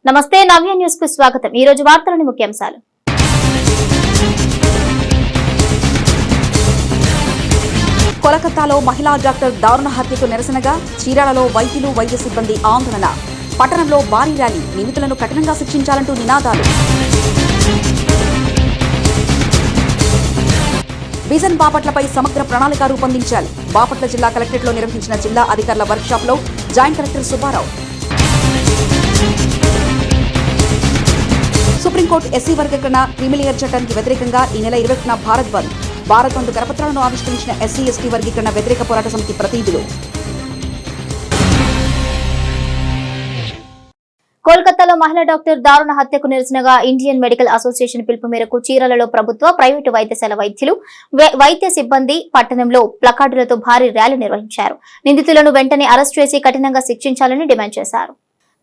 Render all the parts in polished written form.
నమస్తే నవ్య న్యూస్ కు స్వాగతం। ఈ రోజు వార్తలోని ముఖ్యాంశాలు। కోలకతాలో మహిళా డాక్టర్ దారుణ హత్యకు నిరసనగా చీరాలలో వైద్యులు వైద్య సిబ్బంది ఆందోళన। పట్టణంలో భారీ ర్యాలీ, నిందితులను కఠినంగా శిక్షించాలంటూ నినాదాలు। విజన్ బాపట్లపై సమగ్ర ప్రణాళిక రూపొందించాలి। బాపట్ల జిల్లా కలెక్టరేట్లో నిర్వహించిన జిల్లా అధికారుల వర్క్షాప్ లో joint collector Subbarao. Supreme court SC వర్గీకరణ క్రిమిలేయర్ చట్టానికి వ్యతిరేకంగా ఈ నెల 21న భారత్ బంద్ కరపత్రాలను ఆవిష్కరించిన ఎస్సీ ఎస్టీ వర్గీకరణ వ్యతిరేక పోరాట సమితి ప్రతినిధులు। కోల్కతాలో మహిళా డాక్టర్ దారుణ హత్యకు నిరసనగా ఇండియన్ మెడికల్ అసోసియేషన్ పిలుపు మేరకు చీరాలలో ప్రభుత్వ, ప్రైవేటు వైద్యశాల వైద్యులు, వైద్య సిబ్బంది పట్టణంలో ప్లకార్డులతో భారీ ర్యాలీ నిర్వహించారు। నిందితులను వెంటనే అరెస్ట్ చేసి కఠినంగా శిక్షించాలని డిమాండ్ చేశారు।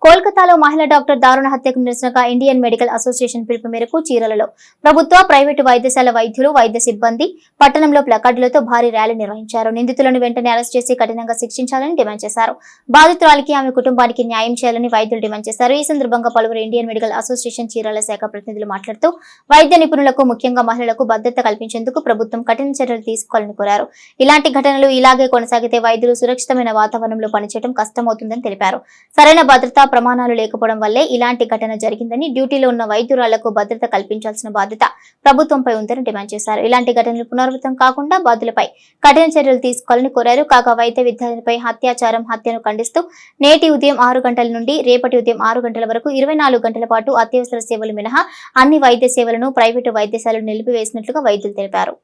కోల్కతాలో మహిళా డాక్టర్ దారుణ హత్యకు నిరసనగా ఇండియన్ మెడికల్ అసోసియేషన్ పిలుపు మేరకు చీరాలలో ప్రభుత్వ, ప్రైవేటు వైద్యశాల వైద్యులు, వైద్య సిబ్బంది పట్టణంలో ప్లకార్డులతో భారీ ర్యాలీ నిర్వహించారు। నిందితులను వెంటనే అరెస్ట్ చేసి కఠినంగా శిక్షించాలని డిమాండ్ చేశారు। బాధితురాలికి, ఆమె కుటుంబానికి న్యాయం చేయాలని వైద్యులు డిమాండ్ చేశారు। ఈ సందర్భంగా పలువురు ఇండియన్ మెడికల్ అసోసియేషన్ చీరాల శాఖ ప్రతినిధులు మాట్లాడుతూ వైద్య నిపుణులకు, ముఖ్యంగా మహిళలకు భద్రత కల్పించేందుకు ప్రభుత్వం కఠిన చర్యలు తీసుకోవాలని కోరారు। ఇలాంటి ఘటనలు ఇలాగే కొనసాగితే వైద్యులు సురక్షితమైన వాతావరణంలో పనిచేయడం కష్టమవుతుందని తెలిపారు। సరైన భద్రతా ప్రమాణాలు లేకపోవడం వల్లే ఇలాంటి ఘటన జరిగిందని, డ్యూటీలో ఉన్న వైద్యురాళ్లకు భద్రత కల్పించాల్సిన బాధ్యత ప్రభుత్వంపై ఉందని డిమాండ్ చేశారు। ఇలాంటి ఘటనలు పునరావృతం కాకుండా బాధ్యులపై కఠిన చర్యలు తీసుకోవాలని కోరారు। కాగా వైద్య విద్యార్థినిపై హత్యను ఖండిస్తూ నేటి ఉదయం 6 గంటల నుండి రేపటి ఉదయం 6 గంటల వరకు 24 గంటల పాటు అత్యవసర సేవలు మినహా అన్ని వైద్య సేవలను ప్రైవేటు వైద్యశాలలు నిలిపివేసినట్లుగా వైద్యులు తెలిపారు।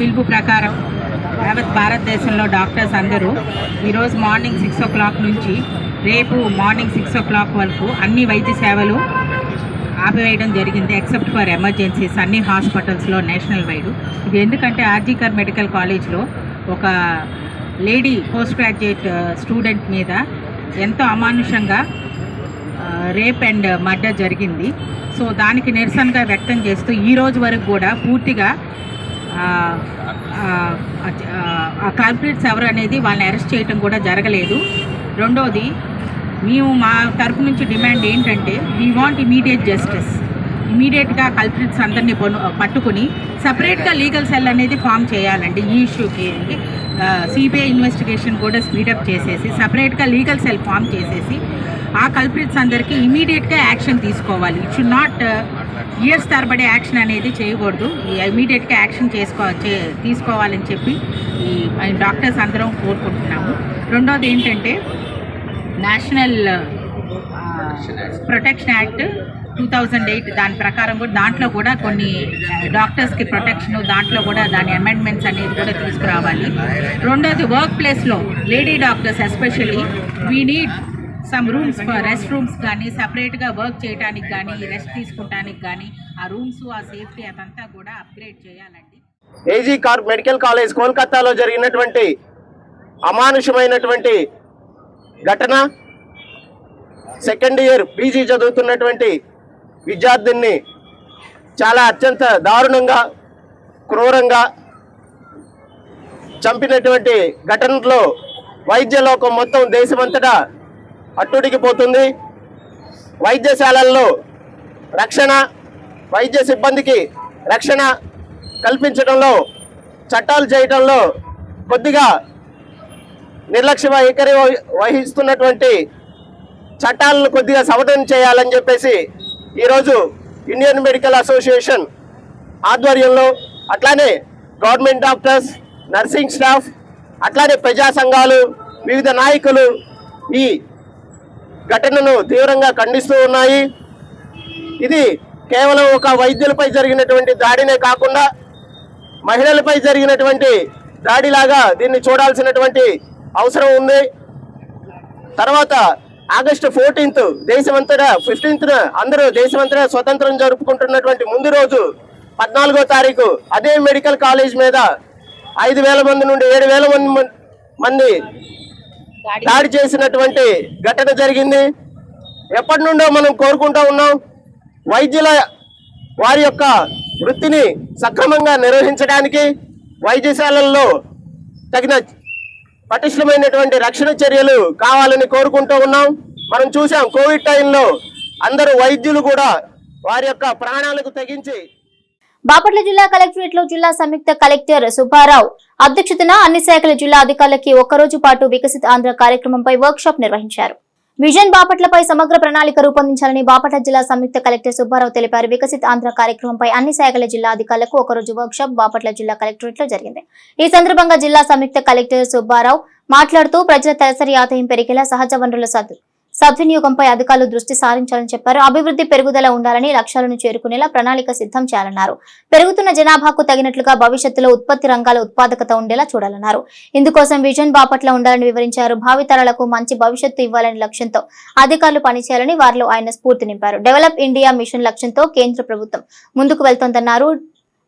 పిలుపు ప్రకారం యావత్ భారతదేశంలో డాక్టర్స్ అందరూ ఈరోజు మార్నింగ్ 6 o'clock నుంచి రేపు మార్నింగ్ 6 o'clock వరకు అన్ని వైద్య సేవలు ఆపివేయడం జరిగింది, ఎక్సెప్ట్ ఫర్ ఎమర్జెన్సీస్ అన్ని హాస్పిటల్స్లో నేషనల్ వైడ్। ఇది ఎందుకంటే ఆర్జీకర్ మెడికల్ కాలేజ్లో ఒక లేడీ పోస్ట్ గ్రాడ్యుయేట్ స్టూడెంట్ మీద ఎంతో అమానుషంగా రేప్ అండ్ మర్డర్ జరిగింది। సో దానికి నిరసనగా వ్యక్తం చేస్తూ ఈ రోజు వరకు కూడా పూర్తిగా ఆ కల్ప్రిట్స్ ఎవరు అనేది వాళ్ళని అరెస్ట్ చేయటం కూడా జరగలేదు। రెండోది, మేము మా తరపు నుంచి డిమాండ్ ఏంటంటే వీ వాంట్ ఇమీడియట్ జస్టిస్, ఇమీడియట్గా కల్ప్రిట్స్ అందరినీ పట్టుకుని సపరేట్గా లీగల్ సెల్ అనేది ఫామ్ చేయాలండి। ఈ ఇష్యూకి సిబిఐ ఇన్వెస్టిగేషన్ కూడా స్పీడప్ చేసేసి సపరేట్గా లీగల్ సెల్ ఫామ్ చేసేసి ఆ కల్ప్రిట్స్ అందరికీ ఇమీడియట్గా యాక్షన్ తీసుకోవాలి। ఇట్ షుడ్ నాట్ ఇయర్స్ తరబడి యాక్షన్ అనేది చేయకూడదు, ఇమీడియట్గా యాక్షన్ తీసుకోవాలని చెప్పి ఈ డాక్టర్స్ అందరం కోరుకుంటున్నాము। రెండోది ఏంటంటే నేషనల్ ప్రొటెక్షన్ యాక్ట్ 2008 దాని ప్రకారం కూడా దాంట్లో కూడా కొన్ని డాక్టర్స్కి ప్రొటెక్షన్, దాంట్లో కూడా దాని అమెండ్మెంట్స్ అనేది కూడా తీసుకురావాలి। రెండోది వర్క్ ప్లేస్లో lady doctors especially we need some rooms, rest rooms కానీ సపరేట్గా వర్క్ చేయడానికి కానీ రెస్ట్ తీసుకోవడానికి కానీ ఆ రూమ్స్, ఆ సేఫ్టీ అదంతా కూడా అప్గ్రేడ్ చేయాలండి। ఏజీ మెడికల్ కాలేజ్ కోల్కతాలో జరిగినటువంటి అమానుషమైనటువంటి ఘటన, సెకండ్ ఇయర్ పీజీ చదువుతున్నటువంటి విద్యార్థిని చాలా అత్యంత దారుణంగా, క్రూరంగా చంపినటువంటి ఘటనలో వైద్య లోకం మొత్తం దేశమంతటా అట్టుడికిపోతుంది। వైద్యశాలల్లో రక్షణ, వైద్య సిబ్బందికి రక్షణ కల్పించడంలో, చట్టాలు చేయడంలో కొద్దిగా నిర్లక్ష్య వైఖరి వహిస్తున్నటువంటి చట్టాలను కొద్దిగా సవరణ చేయాలని చెప్పేసి ఈరోజు ఇండియన్ మెడికల్ అసోసియేషన్ ఆధ్వర్యంలో, అట్లానే గవర్నమెంట్ డాక్టర్స్, నర్సింగ్ స్టాఫ్, అట్లానే ప్రజా సంఘాలు, వివిధ నాయకులు ఈ ఘటనను తీవ్రంగా ఖండిస్తూ ఉన్నాయి। ఇది కేవలం ఒక వైద్యులపై జరిగినటువంటి దాడినే కాకుండా మహిళలపై జరిగినటువంటి దాడిలాగా దీన్ని చూడాల్సినటువంటి అవసరం ఉంది। తర్వాత ఆగస్టు 14th దేశమంతటా, 15th అందరూ దేశమంతటా స్వతంత్రం జరుపుకుంటున్నటువంటి ముందు రోజు 14వ తారీఖు అదే మెడికల్ కాలేజ్ మీద 5,000 మంది నుండి 7,000 మంది దాడి చేసినటువంటి ఘటన జరిగింది। ఎప్పటి నుండో మనం కోరుకుంటూ ఉన్నాం, వైద్యుల వారి యొక్క వృత్తిని సక్రమంగా నిర్వహించడానికి వైద్యశాలల్లో తగిన పటిష్టమైనటువంటి రక్షణ చర్యలు కావాలని కోరుకుంటూ ఉన్నాం. మనం చూసాం కోవిడ్ టైంలో అందరూ వైద్యులు కూడా వారి యొక్క ప్రాణాలకు తెగించి. బాపట్ల జిల్లా కలెక్టరేట్ లో జిల్లా సంయుక్త కలెక్టర్ సుబ్బారావు అధ్యక్షతన అన్ని శాఖల జిల్లా అధికారులకి ఒక్కరోజు పాటు వికసిత్ ఆంధ్ర కార్యక్రమంపై వర్క్ షాప్ నిర్వహించారు. విజన్ బాపట్లపై సమగ్ర ప్రణాళిక రూపొందించాలని బాపట్ల జిల్లా సంయుక్త కలెక్టర్ సుబ్బారావు తెలిపారు. వికసిత్ ఆంధ్ర కార్యక్రమంపై అన్ని శాఖల జిల్లా అధికారులకు ఒకరోజు వర్క్ షాప్ బాపట్ల జిల్లా కలెక్టరేట్ లో జరిగింది. ఈ సందర్భంగా జిల్లా సంయుక్త కలెక్టర్ సుబ్బారావు మాట్లాడుతూ ప్రజల తలసరి ఆదాయం పెరిగేలా సహజ వనరుల సద్వినియోగంపై అధికారులు దృష్టి సారించాలని చెప్పారు. అభివృద్ధి పెరుగుదల ఉండాలని లక్ష్యాలను చేరుకునేలా ప్రణాళిక సిద్ధం చేయాలన్నారు. పెరుగుతున్న జనాభాకు తగినట్లుగా భవిష్యత్తులో ఉత్పత్తి రంగాల ఉత్పాదకత ఉండేలా చూడాలన్నారు. ఇందుకోసం విజన్ బాపట్ల ఉండాలని వివరించారు. భావితరాలకు మంచి భవిష్యత్తు ఇవ్వాలని లక్ష్యంతో అధికారులు పనిచేయాలని వారిలో ఆయన స్ఫూర్తి నింపారు. డెవలప్ ఇండియా మిషన్ లక్ష్యంతో కేంద్ర ప్రభుత్వం ముందుకు వెళ్తోందన్నారు.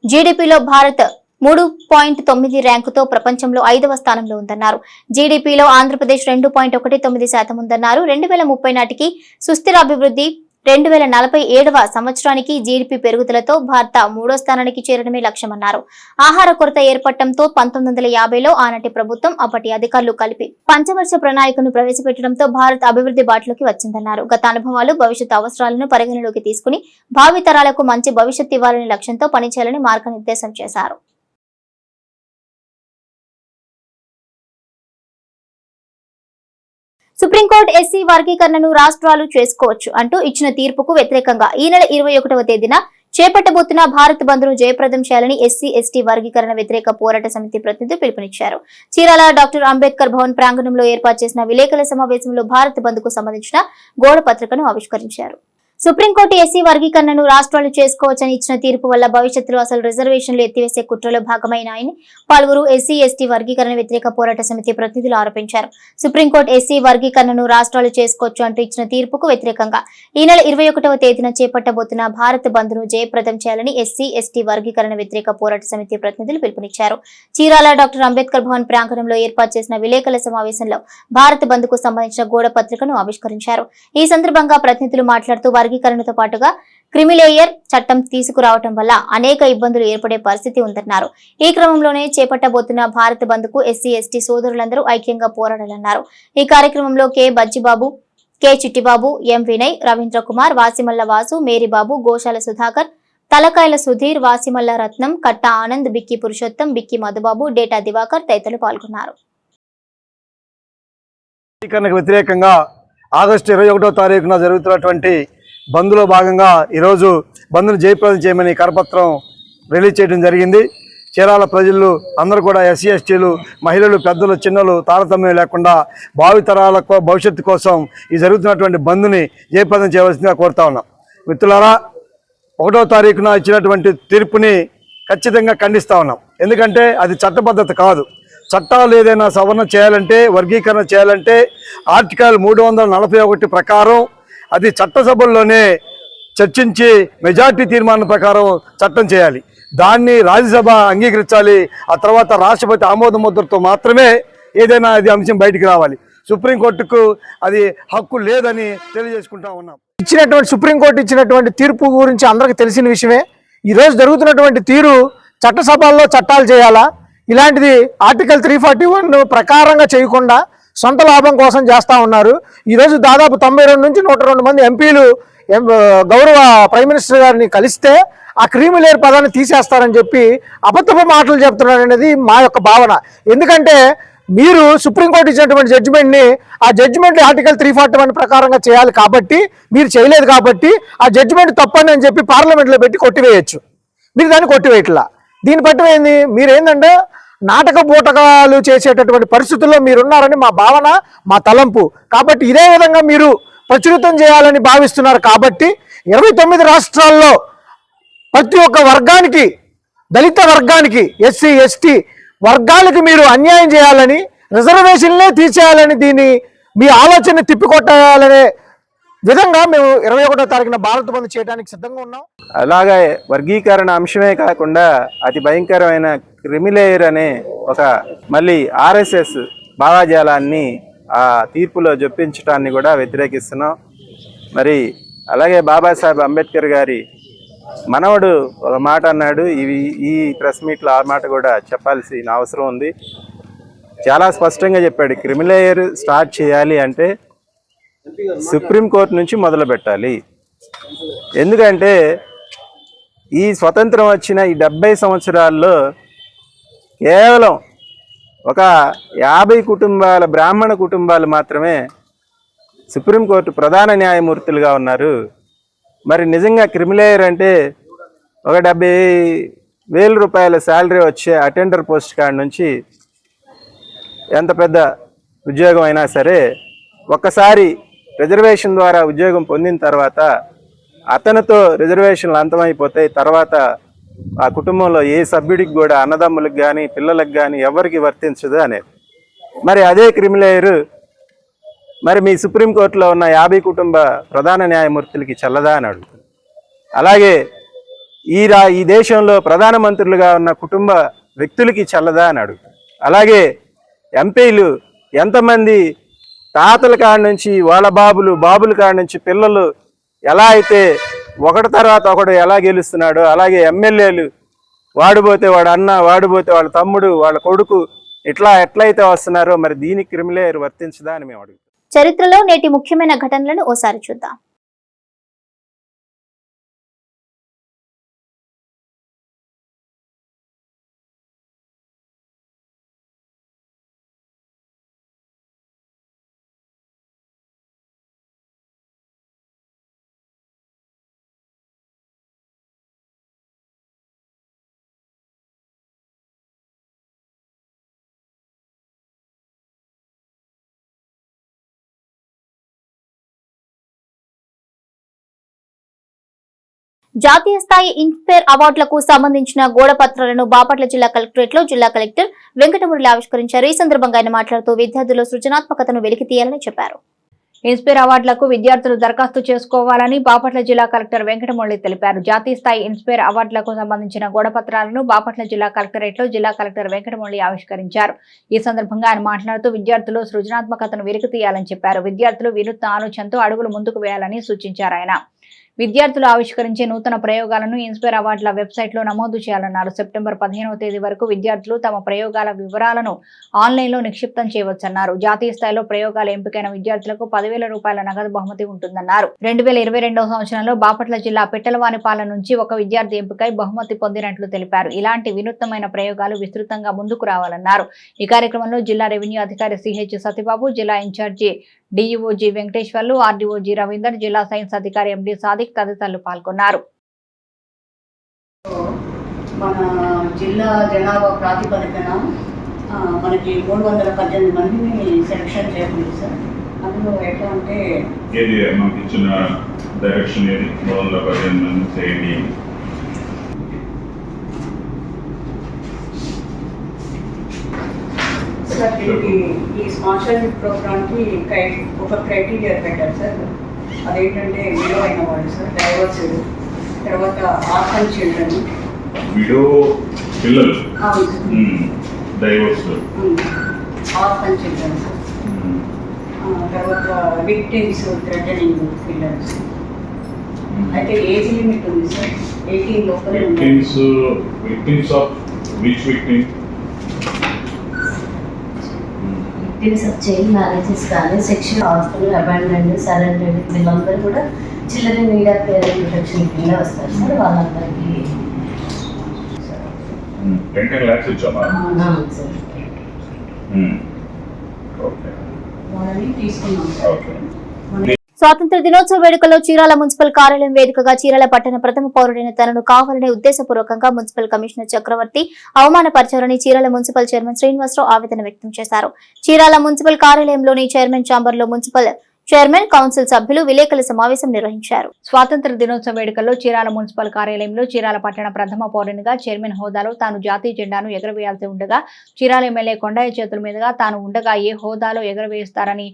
జీడీపీలో భారత్ 3.9 ర్యాంకుతో ప్రపంచంలో 5వ స్థానంలో ఉందన్నారు. జీడీపీలో ఆంధ్రప్రదేశ్ 2.19% ఉందన్నారు. 2030 నాటికి సుస్థిరాభివృద్ధి 2047వ సంవత్సరానికి జీడీపీ పెరుగుదలతో భారత 3వ స్థానానికి చేరడమే లక్ష్యమన్నారు. ఆహార కొరత ఏర్పడటంతో 1950లో ఆనాటి ప్రభుత్వం అప్పటి అధికారులు కలిపి పంచవర్ష ప్రణాళికను ప్రవేశపెట్టడంతో భారత్ అభివృద్ధి బాటలోకి వచ్చిందన్నారు. గత అనుభవాలు భవిష్యత్ అవసరాలను పరిగణలోకి తీసుకుని భావితరాలకు మంచి భవిష్యత్తు ఇవ్వాలనే లక్ష్యంతో పనిచేయాలని మార్గనిర్దేశం చేశారు. సుప్రీంకోర్టు ఎస్సీ వర్గీకరణను రాష్ట్రాలు చేసుకోవచ్చు అంటూ ఇచ్చిన తీర్పుకు వ్యతిరేకంగా ఈ నెల 21వ తేదీన చేపట్టబోతున్న భారత్ బంద్ను జయప్రదం చేయాలని ఎస్సీ ఎస్టీ వర్గీకరణ వ్యతిరేక పోరాట సమితి ప్రతినిధులు పిలుపునిచ్చారు. చీరాల డాక్టర్ అంబేద్కర్ భవన్ ప్రాంగణంలో ఏర్పాటు చేసిన విలేకరుల సమావేశంలో భారత్ బంద్ కు సంబంధించిన గోడ పత్రికను ఆవిష్కరించారు. సుప్రీంకోర్టు ఎస్సీ వర్గీకరణను రాష్ట్రాలు చేసుకోవచ్చని ఇచ్చిన తీర్పు వల్ల భవిష్యత్తులో అసలు రిజర్వేషన్లు ఎత్తివేసే కుట్రలో భాగమైనాయని పలువురు ఎస్సీ ఎస్టీ వర్గీకరణ వ్యతిరేక పోరాట సమితి ప్రతినిధులు ఆరోపించారు. సుప్రీంకోర్టు ఎస్సీ వర్గీకరణను రాష్ట్రాలు చేసుకోవచ్చు అంటూ ఇచ్చిన తీర్పుకు వ్యతిరేకంగా ఈ నెల 21వ తేదీన చేపట్టబోతున్న భారత్ బంద్ ను జయప్రదం చేయాలని ఎస్సీ ఎస్టీ వర్గీకరణ వ్యతిరేక పోరాట సమితి ప్రతినిధులు పిలుపునిచ్చారు. చీరాల డాక్టర్ అంబేద్కర్ భవన్ ప్రాంగణంలో ఏర్పాటు చేసిన విలేకరుల సమావేశంలో భారత్ బంద్ కు సంబంధించిన గోడ పత్రికను ఆవిష్కరించారు. ఈ సందర్భంగా ప్రతినిధులు మాట్లాడుతూ వర్గీకరణతో పాటుగా క్రిమిలేయర్ చట్టం తీసుకురావడం వల్ల అనేక ఇబ్బందులు ఏర్పడే పరిస్థితి ఉందన్నారు. ఈ క్రమంలోనే చేపట్టబోతున్న భారత్ బంద్ కు ఎస్సీ ఎస్టీ సోదరులందరూ ఐక్యంగా పోరాడాలన్నారు. ఈ కార్యక్రమంలో కె బజ్జిబాబు, కె చిట్టిబాబు, ఎం వినయ్, రవీంద్ర కుమార్, వాసిమల్ల వాసు, మేరీబాబు, గోశాల సుధాకర్, తలకాయల సుధీర్, వాసిమల్ల రత్నం, కట్ట ఆనంద్, బిక్కి పురుషోత్తం, బిక్కి మధుబాబు, డేటా దివాకర్ తదితరులు పాల్గొన్నారు. వ్యతిరేకంగా ఆగస్టు 21వ తారీఖున జరుగుతున్నటువంటి బంద్లో భాగంగా ఈరోజు బంద్ను జయప్రదం చేయమని కరపత్రం రిలీజ్ చేయడం జరిగింది. చీరాల ప్రజలు అందరూ కూడా ఎస్సీ ఎస్టీలు, మహిళలు, పెద్దలు, చిన్నలు తారతమ్యం లేకుండా భావితరాల భవిష్యత్తు కోసం ఈ జరుగుతున్నటువంటి బంద్ని జయప్రదం చేయవలసిందిగా కోరుతా ఉన్నాం. మిత్రులారా, 1వ తారీఖున ఇచ్చినటువంటి తీర్పుని ఖచ్చితంగా ఖండిస్తూ ఉన్నాం. ఎందుకంటే అది చట్టబద్ధత కాదు. చట్టాలు ఏదైనా సవరణ చేయాలంటే, వర్గీకరణ చేయాలంటే ఆర్టికల్ 341 ప్రకారం అది చట్టసభల్లోనే చర్చించి మెజార్టీ తీర్మానం ప్రకారం చట్టం చేయాలి. దాన్ని రాజ్యసభ అంగీకరించాలి. ఆ తర్వాత రాష్ట్రపతి ఆమోద ముద్రతో మాత్రమే ఏదైనా అది అంశం బయటికి రావాలి. సుప్రీంకోర్టుకు అది హక్కు లేదని తెలియజేసుకుంటా ఉన్నాం. సుప్రీంకోర్టు ఇచ్చినటువంటి తీర్పు గురించి అందరికీ తెలిసిన విషయమే. ఈరోజు జరుగుతున్నటువంటి తీరు చట్టసభల్లో చట్టాలు చేయాలా, ఇలాంటిది ఆర్టికల్ 341 ప్రకారంగా చేయకుండా సొంత లాభం కోసం చేస్తూ ఉన్నారు. ఈరోజు దాదాపు 92 నుంచి 102 మంది ఎంపీలు గౌరవ ప్రైమ్ మినిస్టర్ గారిని కలిస్తే ఆ క్రీమి లేయర్ పదాన్ని తీసేస్తారని చెప్పి అబద్ధపు మాటలు చెప్తున్నారు అనేది మా యొక్క భావన. ఎందుకంటే మీరు సుప్రీంకోర్టు ఇచ్చినటువంటి జడ్జిమెంట్ని, ఆ జడ్జిమెంట్ ఆర్టికల్ 341 ప్రకారంగా చేయాలి కాబట్టి మీరు చేయలేదు కాబట్టి ఆ జడ్జిమెంట్ తప్పని అని చెప్పి పార్లమెంట్లో పెట్టి కొట్టివేయచ్చు. మీరు దాన్ని కొట్టివేయట్లా. దీన్ని పట్టివేయింది మీరేంటంటే నాటక బూటకాలు చేసేటటువంటి పరిస్థితుల్లో మీరున్నారని మా భావన, మా తలంపు. కాబట్టి ఇదే విధంగా మీరు ప్రచురితం చేయాలని భావిస్తున్నారు. కాబట్టి 29 రాష్ట్రాల్లో ప్రతి ఒక్క వర్గానికి, దళిత వర్గానికి, ఎస్సీ ఎస్టీ వర్గాలకి మీరు అన్యాయం చేయాలని, రిజర్వేషన్లే తీసేయాలని, దీన్ని మీ ఆలోచన తిప్పికొట్టాలనే విధంగా మేము 21వ తారీఖున భారత్ బంద్ చేయడానికి సిద్ధంగా ఉన్నాం. అలాగే వర్గీకరణ అంశమే కాకుండా అతి భయంకరమైన క్రిమిలేయర్ అనే ఒక మళ్ళీ ఆర్ఎస్ఎస్ భావాజాలాన్ని ఆ తీర్పులో జొప్పించడాన్ని కూడా వ్యతిరేకిస్తున్నాం. మరి అలాగే బాబాసాహెబ్ అంబేద్కర్ గారి మనవడు ఒక మాట అన్నాడు. ఈ ప్రెస్ మీట్లో ఆ మాట కూడా చెప్పాల్సిన అవసరం ఉంది. చాలా స్పష్టంగా చెప్పాడు, క్రిమిలేయర్ స్టార్ట్ చేయాలి అంటే సుప్రీంకోర్టు నుంచి మొదలు పెట్టాలి. ఎందుకంటే ఈ స్వతంత్రం వచ్చిన ఈ 70 సంవత్సరాల్లో కేవలం ఒక 50 కుటుంబాల బ్రాహ్మణ కుటుంబాలు మాత్రమే సుప్రీంకోర్టు ప్రధాన న్యాయమూర్తులుగా ఉన్నారు. మరి నిజంగా క్రిమిలేయర్ అంటే ఒక 70,000 రూపాయల శాలరీ వచ్చే అటెండర్ పోస్ట్ కాడ నుంచి ఎంత పెద్ద ఉద్యోగం అయినా సరే ఒక్కసారి రిజర్వేషన్ ద్వారా ఉద్యోగం పొందిన తర్వాత అతనితో రిజర్వేషన్లు అంతమైపోతాయి. తర్వాత ఆ కుటుంబంలో ఏ సభ్యుడికి కూడా, అన్నదమ్ములకు కానీ పిల్లలకు కానీ ఎవరికి వర్తించదు అనేది. మరి అదే క్రిమిలేయర్ మరి మీ సుప్రీంకోర్టులో ఉన్న 50 కుటుంబ ప్రధాన న్యాయమూర్తులకి చెల్లదా అని అడుగుతుంది. అలాగే ఈ దేశంలో ప్రధానమంత్రులుగా ఉన్న కుటుంబ వ్యక్తులకి చెల్లదా అని అడుగుతుంది. అలాగే ఎంపీలు ఎంతమంది తాతల కాడ నుంచి వాళ్ళ బాబుల కాడ నుంచి పిల్లలు ఎలా అయితే ఒకటి తర్వాత ఒకడు ఎలా గెలుస్తున్నాడో, అలాగే ఎమ్మెల్యేలు వాడిపోతే వాడు అన్న, వాడిపోతే వాళ్ళ తమ్ముడు, వాళ్ళ కొడుకు ఎట్లయితే వస్తున్నారో మరి దీనికి క్రిమిలేయర్ వర్తించదా అని మేము అడుగుతాం. చరిత్రలో నేటి ముఖ్యమైన ఘటనలను ఓసారి చూద్దాం. జాతీయ స్థాయి ఇన్స్పైర్ అవార్డులకు సంబంధించిన గోడపత్రాలను బాపట్ల జిల్లా కలెక్టరేట్ లో జిల్లా కలెక్టర్ వెంకటమురళి ఆవిష్కరించారు. ఈ సందర్భంగా ఆయన మాట్లాడుతూ విద్యార్థుల్లో సృజనాత్మకతను వెలికి తీయాలని చెప్పారు. ఇన్స్పైర్ అవార్డులకు విద్యార్థులు దరఖాస్తు చేసుకోవాలని బాపట్ల జిల్లా కలెక్టర్ వెంకటమురళి తెలిపారు. జాతీయ స్థాయి ఇన్స్పైర్ అవార్డులకు సంబంధించిన గోడపత్రాలను బాపట్ల జిల్లా కలెక్టరేట్ లో జిల్లా కలెక్టర్ వెంకటమురళి ఆవిష్కరించారు. ఈ సందర్భంగా ఆయన మాట్లాడుతూ విద్యార్థులు సృజనాత్మకతను వెలికి తీయాలని చెప్పారు. విద్యార్థులు వినూత్న ఆలోచనతో అడుగులు ముందుకు వేయాలని సూచించారు. ఆయన విద్యార్థులు ఆవిష్కరించే నూతన ప్రయోగాలను ఇన్స్పైర్ అవార్డుల వెబ్సైట్ లో నమోదు చేయాలన్నారు. సెప్టెంబర్ 15వ తేదీ వరకు విద్యార్థులు తమ ప్రయోగాల వివరాలను ఆన్లైన్ లో నిక్షిప్తం చేయవచ్చన్నారు. జాతీయ స్థాయిలో ప్రయోగాలు ఎంపికైన విద్యార్థులకు 10,000 రూపాయల నగదు బహుమతి ఉంటుందన్నారు. 2022వ సంవత్సరంలో బాపట్ల జిల్లా పిట్టలవానిపాలెం నుంచి ఒక విద్యార్థి ఎంపికై బహుమతి పొందినట్లు తెలిపారు. ఇలాంటి వినూత్నమైన ప్రయోగాలు విస్తృతంగా ముందుకు రావాలన్నారు. ఈ కార్యక్రమంలో జిల్లా రెవెన్యూ అధికారి సిహెచ్ సత్యబాబు, జిల్లా ఇన్ఛార్జి డిఈఓజీ వెంకటేశ్వర్లు, ఆర్డీఓజీ రవీందర్, జిల్లా సైన్స్ అధికారి ఎండి సాదిక్ తదితరులు పాల్గొన్నారు. మన జిల్లా జనాభా ప్రాతిపదికన మనకి 318 మందిని సెలక్షన్ చేయలేదు సార్. అందులో ఎట్లా అంటే ఏది మనకి ఇచ్చిన డైరెక్షన్ ఏది 318 మంది చేయండి. సార్ దీనికి ఈ స్పాన్సర్షిప్ ప్రోగ్రామ్కి ఒక క్రైటీరియా పెట్టారు సార్. అదేంటంటే విడో అయిన వాళ్ళు సార్, డైవర్స్, తర్వాత ఆర్ఫన్ చిల్డ్రన్, విడో పిల్లలు, డైవర్స్, ఆర్ఫన్ చిల్డ్రన్ సార్, తర్వాత విక్టిమ్స్, థ్రెటనింగ్ పిల్లర్స్. అయితే ఏజ్ లిమిట్ ఉంది సార్, 18 లోపలే ఉంది. Victims of which victim? Victims of child marriages కానీ, సెక్షువల్ హాస్పిటల్ అబాండన్డ్, సరెండర్డ్ వీళ్ళందరూ కూడా children need of parent protection కింద వస్తారు సార్. వాళ్ళందరికీ 10 lakhs ఇచ్చామా? సార్ వాళ్ళని తీసుకున్నాం సార్. ఓకే. స్వాతంత్ర దినోత్సవ వేడుకల్లో చీరాల మున్సిపల్ కార్యాలయం వేదికగా చీరాల పట్టణ ప్రథమ పౌరుడైన తనను కావాలనే ఉద్దేశపూర్వకంగా మున్సిపల్ కమిషనర్ చక్రవర్తి అవమానపరిచారని చీరాల మున్సిపల్ చైర్మన్ శ్రీనివాసరావు ఆవేదన వ్యక్తం చేశారు. చీరాల మున్సిపల్ కార్యాలయంలోని చైర్మన్ ఛాంబర్ లో మున్సిపల్ చైర్మన్, కౌన్సిల్ సభ్యులు విలేకరుల సమావేశం నిర్వహించారు. స్వాతంత్ర దినోత్సవ వేడుకల్లో చీరాల మున్సిపల్ కార్యాలయంలో చీరాల పట్టణ ప్రథమ పౌరునిగా చైర్మన్ హోదాలో తాను జాతీయ జెండాను ఎగరవేయాల్సి ఉండగా, చీరాల ఎమ్మెల్యే కొండయ్య చేతుల మీదుగా తాను ఉండగా ఏ హోదాలో ఎగరవేస్తారని,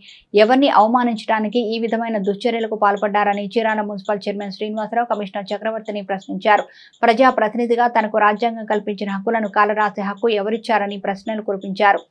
ఎవరిని అవమానించడానికి ఈ విధమైన దుశ్చర్యలకు పాల్పడ్డారని Chirala municipal chairman Srinivasarao commissioner చక్రవర్తిని ప్రశ్నించారు. ప్రజా ప్రతినిధిగా తనకు రాజ్యాంగం కల్పించిన హక్కులను కాలరాసే హక్కు ఎవరిచ్చారని ప్రశ్నలు కురిపించారు.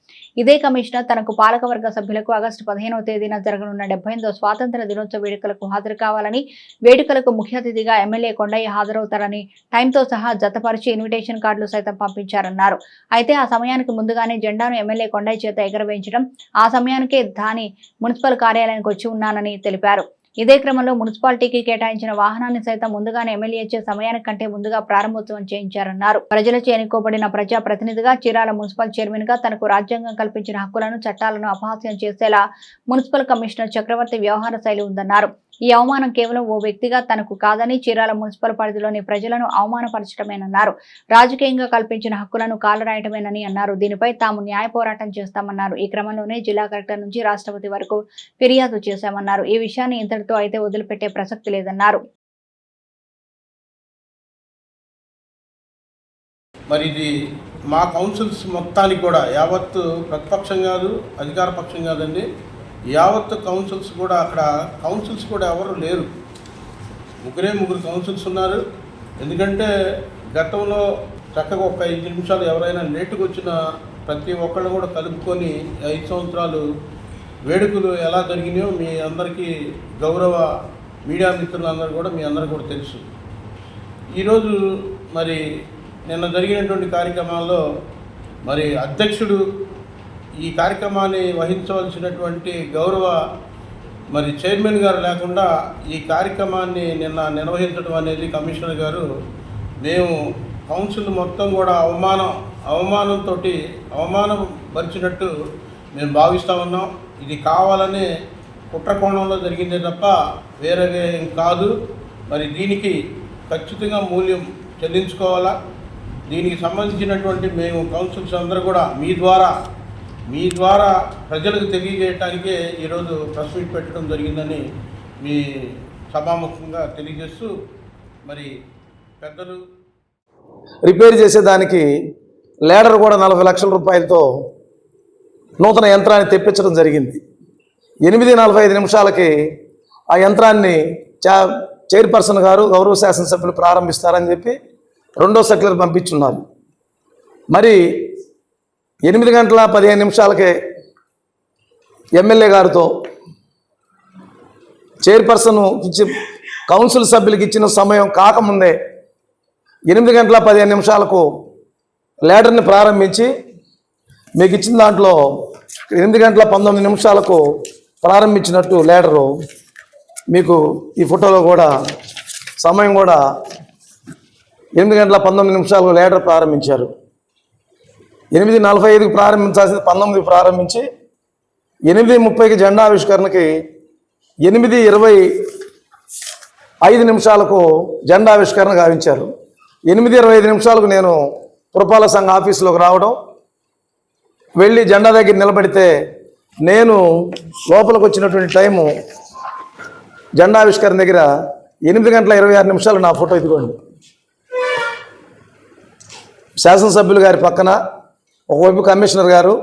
ఇదే కమిషనర్ తనకు పాలకవర్గ సభ్యులకు ఆగస్టు 15వ తేదీన జరగనున్న 70వ స్వాతంత్ర దినోత్సవ వేడుకలకు హాజరు కావాలని, వేడుకలకు ముఖ్య అతిథిగా ఎమ్మెల్యే కొండయ్య హాజరవుతారని టైంతో సహా జతపరిచి ఇన్విటేషన్ కార్డులు సైతం పంపించారన్నారు. అయితే ఆ సమయానికి ముందుగానే జెండాను ఎమ్మెల్యే కొండయ్య చేత ఎగరవేయించడం, ఆ సమయానికే దాని మున్సిపల్ కార్యాలయానికి వచ్చి ఉన్నానని తెలిపారు. ఇదే క్రమంలో మున్సిపాలిటీకి కేటాయించిన వాహనాన్ని సైతం ముందుగానే ఎమ్మెల్యే ఇచ్చే సమయానికంటే ముందుగా ప్రారంభోత్సవం చేయించారన్నారు. ప్రజలచే ఎన్నుకోబడిన ప్రజా ప్రతినిధిగా, చీరాల మున్సిపల్ చైర్మన్ గా తనకు రాజ్యాంగం కల్పించిన హక్కులను, చట్టాలను అపహాస్యం చేసేలా మున్సిపల్ కమిషనర్ చక్రవర్తి వ్యవహార శైలి ఉందన్నారు. ఈ అవమానం కేవలం ఓ వ్యక్తిగా తనకు కాదని, చీరాల మున్సిపల్ పరిధిలోని ప్రజలను అవమానపరచడమేనన్నారు. రాజకీయంగా కల్పించిన హక్కులను కాలరాయటమేనని అన్నారు. దీనిపై తాము న్యాయ పోరాటం చేస్తామన్నారు. ఈ క్రమంలోనే జిల్లా కలెక్టర్ నుంచి రాష్ట్రపతి వరకు ఫిర్యాదు చేశామన్నారు. ఈ విషయాన్ని ఇంతటితో అయితే వదిలిపెట్టే ప్రసక్తి లేదన్నారు. మరి ఇది మా కౌన్సిల్స్ మొత్తానికి కూడా యావత్తు ప్రతిపక్షం కాదు, అధికార పక్షం కాదండి, యావత్తు కౌన్సిల్స్ కూడా అక్కడ కౌన్సిల్స్ కూడా ఎవరు లేరు. ముగ్గురు కౌన్సిల్స్ ఉన్నారు. ఎందుకంటే గతంలో చక్కగా ఒక 5 నిమిషాలు ఎవరైనా లేటుకు వచ్చిన ప్రతి ఒక్కళ్ళు కూడా కలుపుకొని 5 సంవత్సరాలు వేడుకలు ఎలా జరిగినాయో మీ అందరికీ, గౌరవ మీడియా మిత్రులందరూ కూడా మీ అందరికీ కూడా తెలుసు. ఈరోజు మరి నిన్న జరిగినటువంటి కార్యక్రమాల్లో మరి అధ్యక్షుడు ఈ కార్యక్రమాన్ని వహించవలసినటువంటి గౌరవ మరి చైర్మన్ గారు లేకుండా ఈ కార్యక్రమాన్ని నిన్న నిర్వహించడం అనేది కమిషనర్ గారు, మేము కౌన్సిల్ మొత్తం కూడా అవమానం పరిచినట్టు మేము భావిస్తూ ఉన్నాం. ఇది కావాలనే కుట్రకోణంలో జరిగిందే తప్ప వేరే ఏం కాదు. మరి దీనికి ఖచ్చితంగా మూల్యం చెల్లించుకోవాలా. దీనికి సంబంధించినటువంటి మేము కౌన్సిల్స్ అందరూ కూడా మీ ద్వారా ప్రజలకు తెలియజేయటానికే ఈరోజు ప్రెస్ మీట్ పెట్టడం జరిగిందని మీ సభాముఖంగా తెలియజేస్తూ, మరి పెద్దలు రిపేర్ చేసేదానికి లేడర్ కూడా 40 లక్షల రూపాయలతో నూతన యంత్రాన్ని తెప్పించడం జరిగింది. 8:45 నిమిషాలకి ఆ యంత్రాన్ని చైర్పర్సన్ గారు, గౌరవ శాసనసభ్యులు ప్రారంభిస్తారని చెప్పి 2వ సర్క్యులర్ పంపించున్నారు. మరి 8:15 ఎమ్మెల్యే గారితో చైర్పర్సన్ కౌన్సిల్ సభ్యులకి ఇచ్చిన సమయం కాకముందే 8:15 లేడర్ని ప్రారంభించి, మీకు ఇచ్చిన దాంట్లో 8:19 ప్రారంభించినట్టు లేడరు మీకు ఈ ఫోటోలో కూడా సమయం కూడా 8:19 లేడర్ ప్రారంభించారు. 8:45 ప్రారంభించాల్సింది 19 ప్రారంభించి 8:30 జెండా ఆవిష్కరణకి 8:25 జెండా ఆవిష్కరణ గావించారు. 8:25 నేను పురపాలక సంఘ ఆఫీసులోకి రావడం, వెళ్ళి జెండా దగ్గర నిలబడితే నేను లోపలికి వచ్చినటువంటి టైము జెండా ఆవిష్కరణ దగ్గర 8:26 నా ఫోటో ఇదిగోండి. శాసనసభ్యులు గారి పక్కన ఒకవైపు కమిషనర్ గారు,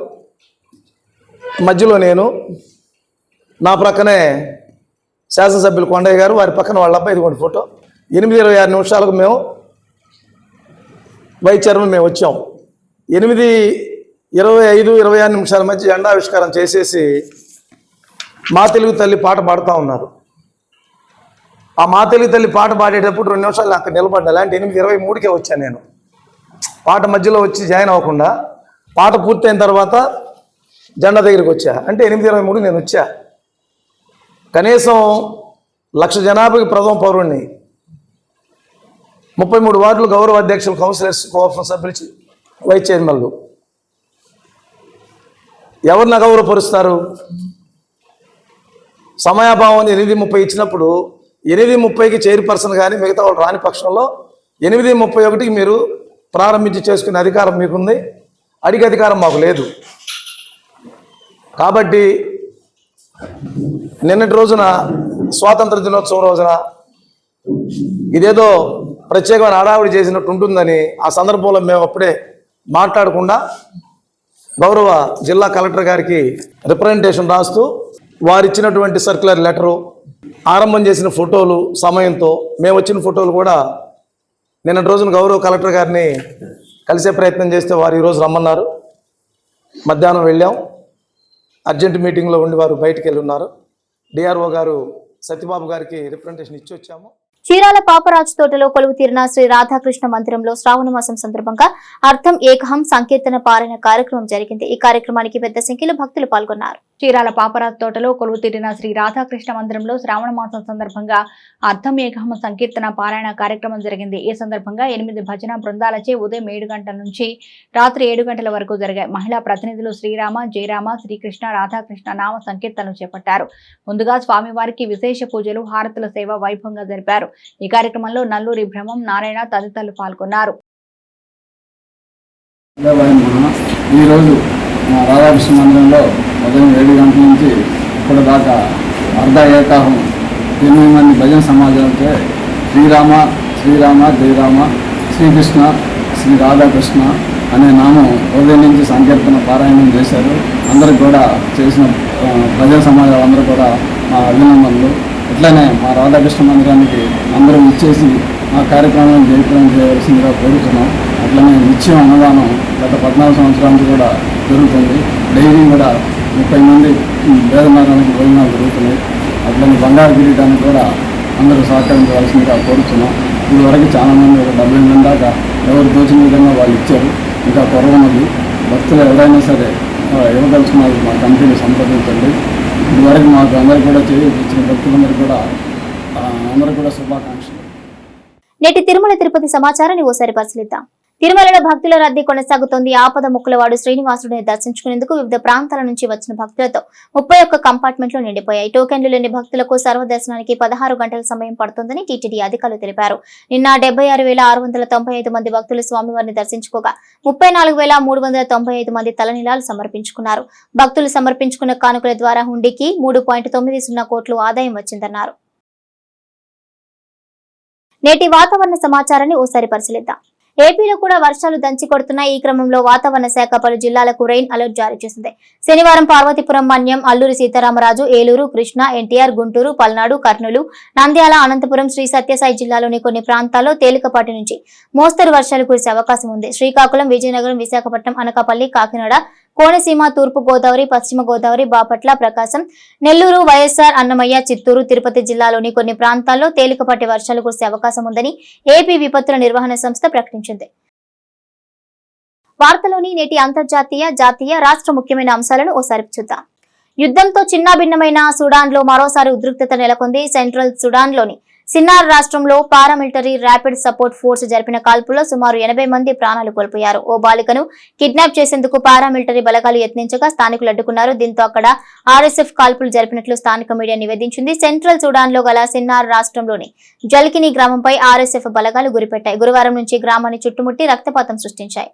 మధ్యలో నేను, నా ప్రక్కనే శాసనసభ్యులు కొండయ్య గారు, వారి పక్కన వాళ్ళ అబ్బాయి ఇదిగోండి ఫోటో. 8:26 మేము వైస్ చైర్మన్ మేము వచ్చాం. 8:25-26 మధ్య జెండా ఆవిష్కారం చేసేసి మా తెలుగు తల్లి పాట పాడుతూ ఉన్నారు. ఆ మా తెలుగు తల్లి పాట పాడేటప్పుడు 2 నిమిషాలు అక్కడ నిలబడ్డా. అలాంటి 8:23 వచ్చాను నేను. పాట మధ్యలో వచ్చి జాయిన్ అవ్వకుండా పాట పూర్తయిన తర్వాత జెండా దగ్గరికి వచ్చా. అంటే 8:23 నేను వచ్చా. కనీసం 1,00,000 జనాభాకి ప్రథమ పౌరుణ్ణి, 33 వార్డులు గౌరవ అధ్యక్షులు, కౌన్సిలర్స్, కోఆపరేషన్ సభ్యులు, వైస్ చైర్మన్లు ఎవరిని అగౌరవపరుస్తారు? సమయాభావం 8:30 ఇచ్చినప్పుడు 8:30కి చైర్పర్సన్ కానీ మిగతా వాళ్ళు రాని పక్షంలో 8:31కి మీరు ప్రారంభించి చేసుకునే అధికారం మీకుంది, అడిగే అధికారం మాకు లేదు. కాబట్టి నిన్నటి రోజున స్వాతంత్ర దినోత్సవం రోజున ఇదేదో ప్రత్యేకమైన హడావిడి చేసినట్టు ఉంటుందని ఆ సందర్భంలో మేము అప్పుడే మాట్లాడకుండా గౌరవ జిల్లా కలెక్టర్ గారికి రిప్రజెంటేషన్ రాస్తూ వారిచ్చినటువంటి సర్క్యులర్ లెటరు, ఆరంభం చేసిన ఫోటోలు సమయంతో మేము వచ్చిన ఫోటోలు కూడా నిన్నటి రోజున గౌరవ కలెక్టర్ గారిని కలిసే ప్రయత్నం చేస్తే వారు ఈరోజు రమ్మన్నారు. మధ్యాహ్నం వెళ్ళాం. అర్జెంట్ మీటింగ్లో ఉండి వారు బయటికి వెళ్ళి ఉన్నారు. డిఆర్ఓ గారు సత్యబాబు గారికి రిప్రజెంటేషన్ ఇచ్చి వచ్చాము. చీరాల పాపరాజు తోటలో కొలువు తీరిన శ్రీ రాధాకృష్ణ మందిరంలో శ్రావణ మాసం సందర్భంగా అర్థం ఏకహం సంకీర్తన పారాయణ కార్యక్రమం జరిగింది. ఈ కార్యక్రమానికి పెద్ద సంఖ్యలో భక్తులు పాల్గొన్నారు. చీరాల పాపరాజు తోటలో కొలువు తీరిన శ్రీ రాధాకృష్ణ మందిరంలో శ్రావణ మాసం సందర్భంగా అర్థం ఏకహం సంకీర్తన పారాయణ కార్యక్రమం జరిగింది. ఈ సందర్భంగా 8 భజన బృందాలచే ఉదయం 7 గంటల నుంచి రాత్రి 7 గంటల వరకు జరిగాయి. మహిళా ప్రతినిధులు శ్రీరామ, జయరామ, శ్రీకృష్ణ, రాధాకృష్ణ నామ సంకీర్తనలు చేపట్టారు. ముందుగా స్వామివారికి విశేష పూజలు, హారతుల సేవ వైభవంగా జరిపారు. ఈ కార్యక్రమంలో నల్లూరి బ్రహ్మం, నారాయణ తదితరులు పాల్గొన్నారు. ఈరోజు రాధాకృష్ణ మందిరంలో ఉదయం 7 గంటల నుంచి ఇప్పుడు దాకా అర్ధ ఏకాహం 8 మంది భజన సమాజాలతో శ్రీరామ, శ్రీరామ, జయరామ, శ్రీకృష్ణ, శ్రీ రాధాకృష్ణ అనే నామం ఉదయం నుంచి సంకీర్తన పారాయణం చేశారు. అందరికి కూడా చేసిన భజన సమాజాలందరూ కూడా మా అభినందనలు. ఇట్లానే మా రాధాకృష్ణ మందిరానికి అందరూ ఇచ్చేసి మా కార్యక్రమాలను జయప్రదం చేయవలసిందిగా కోరుతున్నాం. అట్లనే నిత్యం అన్నదానం గత 14 సంవత్సరాల నుంచి కూడా జరుగుతుంది. డైలీ కూడా 30 మంది వేదనారానికి భోజనాలు జరుగుతున్నాయి. అట్లనే బంగారు కిరీటానికి కూడా అందరూ సహకరించవలసిందిగా కోరుతున్నాం. ఇదివరకు చాలామంది 70 మంది దాకా ఎవరు తోచిన విధంగా వాళ్ళు ఇచ్చారు. ఇంకా కొరవన్నది భక్తులు ఎవరైనా సరే ఇవ్వదలుచుకున్నారు మా కమిటీని సంప్రదించండి. ఇదివరకు మాకు అందరూ కూడా ఇచ్చిన భక్తులందరూ కూడా అందరూ కూడా శుభాకాంక్షలు. నేటి తిరుమల తిరుపతి సమాచారాన్ని ఓసారి పరిశీలిద్దాం. తిరుమలలో భక్తుల రద్దీ కొనసాగుతోంది. ఆపద ముక్కులవాడు శ్రీనివాసుడిని దర్శించుకునేందుకు వివిధ ప్రాంతాల నుంచి వచ్చిన భక్తులతో 31 కంపార్ట్మెంట్లు నిండిపోయాయి. టోకెన్లు లేని భక్తులకు సర్వదర్శనానికి 16 గంటల సమయం పడుతుందని టీటీడీ అధికారులు తెలిపారు. నిన్న 76,695 మంది భక్తులు స్వామివారిని దర్శించుకోగా 34,395 మంది తలనీలాలు సమర్పించుకున్నారు. భక్తులు సమర్పించుకున్న కానుకల ద్వారా హుండీకి 3.90 కోట్లు ఆదాయం వచ్చిందన్నారు. నేటి వాతావరణ సమాచారాన్ని ఓసారి పరిశీలిద్దాం. ఏపీలో కూడా వర్షాలు దంచి కొడుతున్నాయి. ఈ క్రమంలో వాతావరణ శాఖ పలు జిల్లాలకు రెయిన్ అలర్ట్ జారీ చేసింది. శనివారం పార్వతీపురం, మన్యం, అల్లూరి సీతారామరాజు, ఏలూరు, కృష్ణా, ఎన్టీఆర్, గుంటూరు, పల్నాడు, కర్నూలు, నంద్యాల, అనంతపురం, శ్రీ సత్యసాయి జిల్లాలోని కొన్ని ప్రాంతాల్లో తేలికపాటి నుంచి మోస్తరు వర్షాలు కురిసే అవకాశం ఉంది. శ్రీకాకుళం, విజయనగరం, విశాఖపట్నం, అనకాపల్లి, కాకినాడ, కోనసీమ, తూర్పు గోదావరి, పశ్చిమ గోదావరి, బాపట్ల, ప్రకాశం, నెల్లూరు, వైఎస్ఆర్, అన్నమయ్య, చిత్తూరు, తిరుపతి జిల్లాలోని కొన్ని ప్రాంతాల్లో తేలికపాటి వర్షాలు కురిసే అవకాశం ఉందని ఏపీ విపత్తుల నిర్వహణ సంస్థ ప్రకటించింది. వార్తలోని నేటి అంతర్జాతీయ, జాతీయ, రాష్ట్ర ముఖ్యమైన అంశాలను ఓసారి చూద్దాం. యుద్ధంతో చిన్నాభిన్నమైన సుడాన్లో మరోసారి ఉద్రిక్తత నెలకొంది. సెంట్రల్ సుడాన్లోని సిన్నార్ రాష్ట్రంలో పారామిలిటరీ ర్యాపిడ్ సపోర్ట్ ఫోర్స్ జరిపిన కాల్పుల్లో సుమారు 80 మంది ప్రాణాలు కోల్పోయారు. ఓ బాలికను కిడ్నాప్ చేసేందుకు పారామిలిటరీ బలగాలు యత్నించగా స్థానికులు అడ్డుకున్నారు. దీంతో అక్కడ ఆర్ఎస్ఎఫ్ కాల్పులు జరిపినట్లు స్థానిక మీడియా నివేదించింది. సెంట్రల్ సుడాన్ లో గల సిన్నార్ రాష్ట్రంలోని జల్కినీ గ్రామంపై ఆర్ఎస్ఎఫ్ బలగాలు గురిపెట్టాయి. గురువారం నుంచి గ్రామాన్ని చుట్టుముట్టి రక్తపాతం సృష్టించాయి.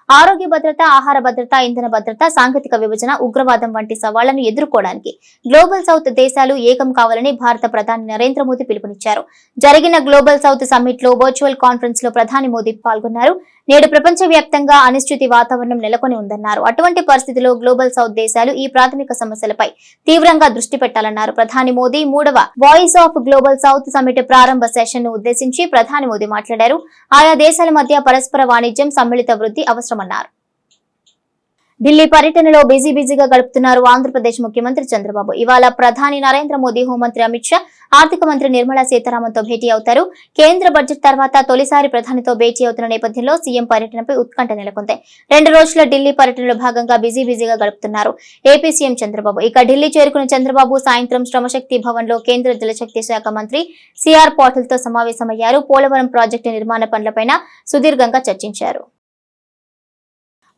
ఆరోగ్య భద్రత, ఆహార భద్రత, ఇంధన భద్రత, సాంకేతిక విభజన, ఉగ్రవాదం వంటి సవాళ్లను ఎదుర్కోవడానికి గ్లోబల్ సౌత్ దేశాలు ఏకం కావాలని భారత ప్రధాని నరేంద్ర మోదీ పిలుపునిచ్చారు. జరిగిన గ్లోబల్ సౌత్ సమ్మిట్ లో వర్చువల్ కాన్ఫరెన్స్ లో ప్రధాని మోదీ పాల్గొన్నారు. నేడు ప్రపంచవ్యాప్తంగా అనిశ్చితి వాతావరణం నెలకొని ఉందన్నారు. అటువంటి పరిస్థితిలో గ్లోబల్ సౌత్ దేశాలు ఈ ప్రాథమిక సమస్యలపై తీవ్రంగా దృష్టి పెట్టాలన్నారు. ప్రధాని మోదీ 3వ voice of global south summit ప్రారంభ సెషన్ ను ఉద్దేశించి ప్రధాని మోదీ మాట్లాడారు. ఆయా దేశాల మధ్య పరస్పర వాణిజ్యం, సమ్మిళిత వృద్ధి అవసరమన్నారు. ఢిల్లీ పర్యటనలో బిజీగా గడుపుతున్నారు ఆంధ్రప్రదేశ్ ముఖ్యమంత్రి చంద్రబాబు. ఇవాళ ప్రధాని నరేంద్ర మోదీ, హోంమంత్రి అమిత్ షా, ఆర్థిక మంత్రి నిర్మలా సీతారామన్ తో భేటీ అవుతారు. కేంద్ర బడ్జెట్ తర్వాత తొలిసారి ప్రధానితో భేటీ అవుతున్న నేపథ్యంలో సీఎం పర్యటనపై ఉత్కంఠ నెలకొంది. 2 రోజుల ఢిల్లీ పర్యటనలో భాగంగా బిజీగా గడుపుతున్నారు ఏపీ సీఎం చంద్రబాబు. ఇక ఢిల్లీ చేరుకున్న చంద్రబాబు సాయంత్రం శ్రమశక్తి భవన్ లో కేంద్ర జలశక్తి శాఖ మంత్రి సిఆర్ పాటిల్ తో సమావేశమయ్యారు. పోలవరం ప్రాజెక్టు నిర్మాణ పనులపైన సుదీర్ఘంగా చర్చించారు.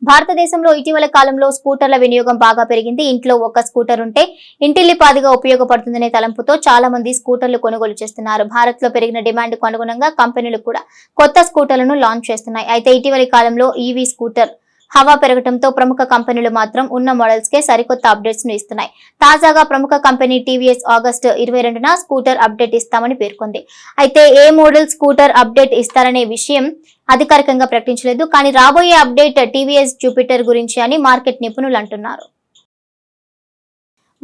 భారతదేశంలో ఇటీవల కాలంలో స్కూటర్ల వినియోగం బాగా పెరిగింది. ఇంట్లో ఒక స్కూటర్ ఉంటే ఇంటిల్లిపాదిగా ఉపయోగపడుతుందనే తలంపుతో చాలా మంది స్కూటర్లు కొనుగోలు చేస్తున్నారు. భారత్ లో పెరిగిన డిమాండ్ కు అనుగుణంగా కంపెనీలు కూడా కొత్త స్కూటర్లను లాంచ్ చేస్తున్నాయి. అయితే ఇటీవలి కాలంలో ఈవీ స్కూటర్ హవా పెరగడంతో ప్రముఖ కంపెనీలు మాత్రం ఉన్న మోడల్స్ కే సరికొత్త అప్డేట్స్ ను ఇస్తున్నాయి. తాజాగా ప్రముఖ కంపెనీ టీవీఎస్ ఆగస్టు 22న స్కూటర్ అప్డేట్ ఇస్తామని పేర్కొంది. అయితే ఏ మోడల్ స్కూటర్ అప్డేట్ ఇస్తారనే విషయం అధికారికంగా ప్రకటించలేదు. కానీ రాబోయే అప్డేట్ టీవీఎస్ జూపిటర్ గురించి అని మార్కెట్ నిపుణులు అంటున్నారు.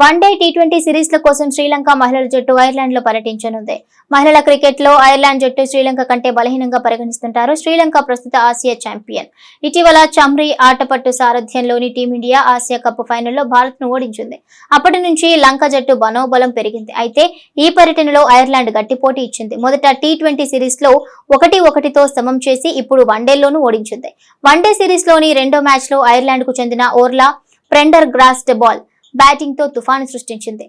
వన్డే టీ20 సిరీస్ల కోసం శ్రీలంక మహిళల జట్టు ఐర్లాండ్ లో పర్యటించనుంది. మహిళల క్రికెట్ లో ఐర్లాండ్ జట్టు శ్రీలంక కంటే బలహీనంగా పరిగణిస్తుంటారు. శ్రీలంక ప్రస్తుత ఆసియా ఛాంపియన్. ఇటీవల చమ్రీ ఆటపట్టు సారథ్యంలోని టీమిండియా ఆసియా కప్ ఫైనల్లో భారత్ ను ఓడించింది. అప్పటి నుంచి లంక జట్టు మనోబలం పెరిగింది. అయితే ఈ పర్యటనలో ఐర్లాండ్ గట్టి పోటీ ఇచ్చింది. మొదట టీ20 సిరీస్ లో 1-1తో సమం చేసి ఇప్పుడు వన్డేల్లోనూ ఓడించింది. వన్డే సిరీస్ లోని రెండో మ్యాచ్ లో ఐర్లాండ్ కు చెందిన ఓర్లా ప్రెండర్ గ్రాస్ట్ బాల్ బ్యాటింగ్ తో తుఫాను సృష్టించింది.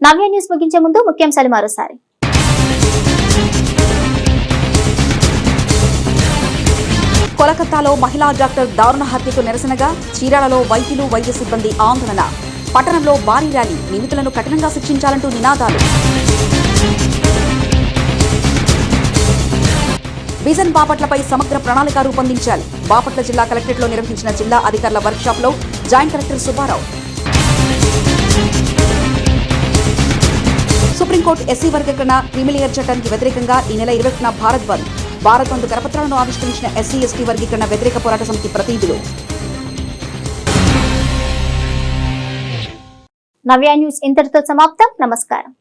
నవ్య న్యూస్ ముగించే ముందు ముఖ్యాంశాలు మరోసారి. కోలకతాలో మహిళా డాక్టర్ దారుణ హత్యకు నిరసనగా చీరాలలో వైద్యులు వైద్య సిబ్బంది ఆందోళన. పట్టణంలో భారీ ర్యాలీ, నిందితులను కఠినంగా శిక్షించాలంటూ నినాదాలు. విజన్ బాపట్లపై సమగ్ర ప్రణాళిక రూపొందించాలి. బాపట్ల జిల్లా కలెక్టరేట్లో నిర్వహించిన జిల్లా అధికారుల వర్క్షాప్లో joint collector Subbarao. Supreme court SC వర్గీకరణ క్రిమిలేయర్ చట్టానికి వ్యతిరేకంగా ఈ నెల 21న భారత్ బంద్ కరపత్రాలను ఆవిష్కరించిన ఎస్సీ ఎస్టీ వర్గీకరణ వ్యతిరేక పోరాట సమితి ప్రతినిధులు. నవ్య న్యూస్ ఇంతటితో సమాప్తం. నమస్కారం.